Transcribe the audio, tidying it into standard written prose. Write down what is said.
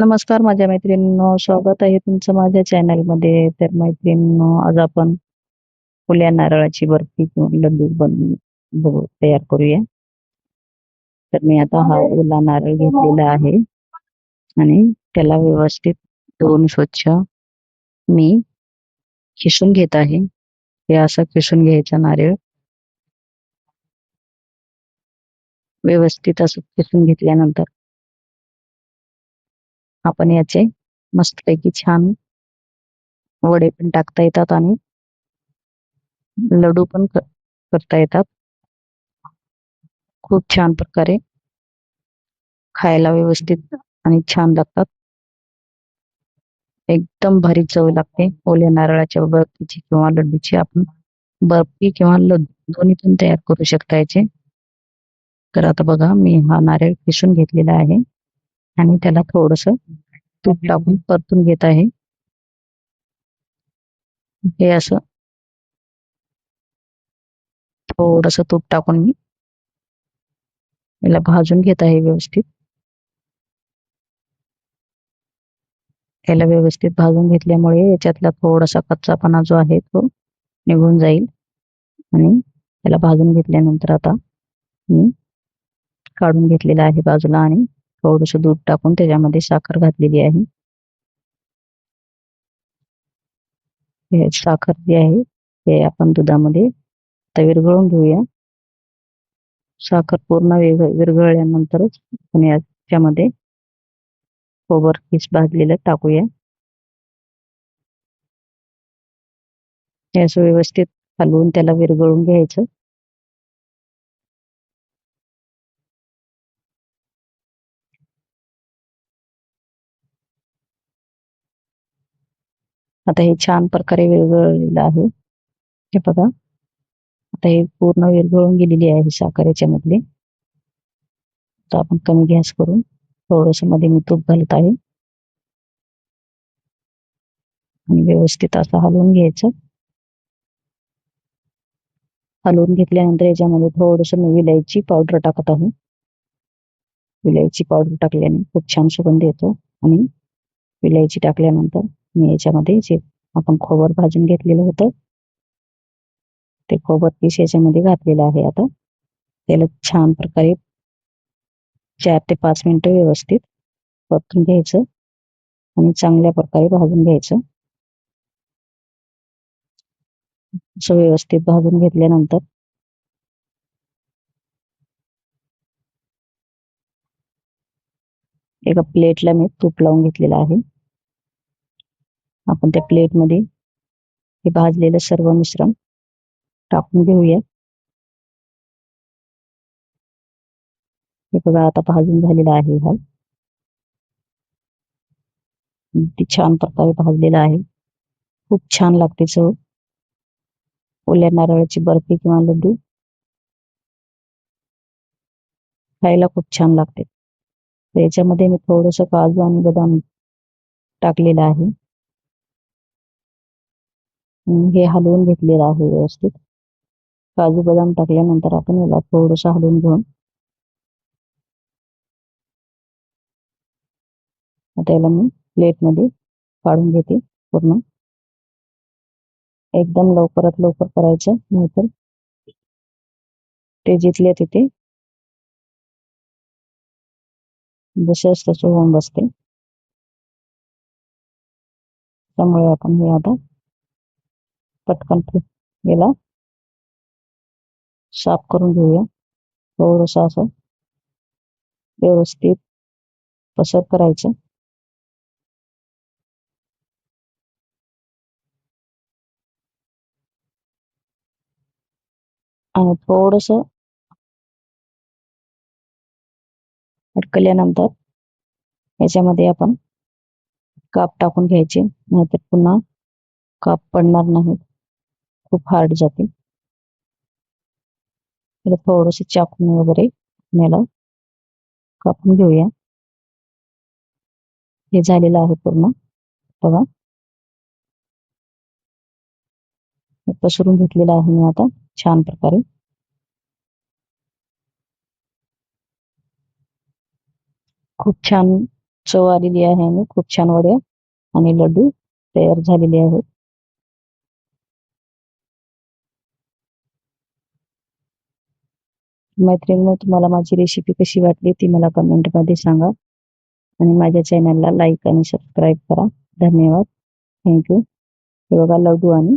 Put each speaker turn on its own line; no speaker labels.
नमस्कार माझ्या मैत्रिणींनो, स्वागत आहे तुमचं माझ्या चॅनलमध्ये. तर मैत्रिणींनो, आज आपण ओल्या नारळाची बर्फी किंवा लड्डू बघू तयार करूया. तर मी आता हा ओला नारळ घेतलेला आहे आणि त्याला व्यवस्थित धुवून स्वच्छ मी खिसून घेत आहे. हे असं खिसून घ्यायचं नारळ. व्यवस्थित असं खिसून घेतल्यानंतर आपण याचे मस्तपैकी छान वडे पण टाकता येतात आणि लाडू पण करता येतात. खूप छान प्रकारे खायला व्यवस्थित आणि छान लागतात. एकदम भारी चव लागते ओल्या नारळाच्या बर्फीची किंवा लड्डूची. आपण बर्फी किंवा लड्डू दोन्ही पण तयार करू शकता याचे. तर आता बघा, मी हा नारळ किसून घेतलेला आहे आणि त्याला थोडस तूप टाकून परतून घेत आहे. हे असं थोडस तूप टाकून मी याला भाजून घेत आहे व्यवस्थित. याला व्यवस्थित भाजून घेतल्यामुळे याच्यातला थोडासा कच्चापणा जो आहे तो निघून जाईल. आणि त्याला भाजून घेतल्यानंतर आता मी काढून घेतलेला आहे बाजूला आणि थोडस दूध टाकून त्याच्यामध्ये साखर घातलेली आहे. हे साखर जी आहे ते आपण दुधामध्ये विरघळून घेऊया. साखर पूर्ण विरघळल्यानंतरच आपण याच्यामध्ये खोबर किस भाजलेलं टाकूया. हे असं व्यवस्थित हलवून त्याला विरघळून घ्यायचं. आता हे छान प्रकारे विरघळलेलं आहे. हे बघा, आता हे पूर्ण विरघळून गेलेली आहे साखर याच्यामधली. आता आपण कमी गॅस करून थोडस मध्ये मी तूप घालत आहे आणि व्यवस्थित असं हलवून घ्यायचं. हलवून घेतल्यानंतर याच्यामध्ये थोडस मी विलायची पावडर टाकत आहे. विलायची पावडर टाकल्याने खूप छान सुगंध येतो. आणि विलायची टाकल्यानंतर मी याच्यामध्ये जे आपण खोबर भाजून घेतलेलं होतं ते खोबर पीस याच्यामध्ये घातलेलं आहे. आता त्याला छान प्रकारे 4 ते 5 मिनिटं व्यवस्थित परतून घ्यायचं आणि चांगल्या प्रकारे भाजून घ्यायचं. असं व्यवस्थित भाजून घेतल्यानंतर एका प्लेटला मी तूप लावून घेतलेलं आहे. आपण त्या प्लेटमध्ये हे भाजलेलं सर्व मिश्रण टाकून घेऊया. हे बघा, आता भाजून झालेलं आहे. हा ती छान प्रकारे भाजलेला आहे. खूप छान लागते चव ओल्या नारळाची बर्फी किंवा लड्डू. खायला खूप छान लागते. याच्यामध्ये मी थोडस काजू आणि बदाम टाकलेलं आहे. हे हलवून घेतलेलं आहे व्यवस्थित. काजू बदाम टाकल्यानंतर आपण याला थोडस हलवून घेऊन आता याला मी प्लेटमध्ये काढून घेते. पूर्ण एकदम लवकरात लवकर करायचं, नाहीतर ते जिथल्या तिथे जसंच तसं होऊन बसते. त्यामुळे आपण हे आता पटकन याला साफ करून घेऊया. थोडस असं व्यवस्थित पसर करायचं आणि थोडस अडकल्यानंतर याच्यामध्ये आपण काप टाकून घ्यायचे, नाहीतर पुन्हा काप पडणार नाहीत, खूप हार्ड जाते. त्याला थोडस चाकून वगैरे याला कापून घेऊया. हे झालेलं आहे पूर्ण. बघा, हे पसरून घेतलेलं आहे मी आता छान प्रकारे. खूप छान चव आलेली आहे आणि खूप छान वडे आणि लड्डू तयार झालेले आहेत. मैत्रिणींनो, तुम्हाला माझी रेसिपी कशी वाटली ती मला कमेंटमध्ये सांगा आणि माझ्या चॅनलला लाईक आणि सबस्क्राईब करा. धन्यवाद. थँक्यू. हे बघा लड्डू आणि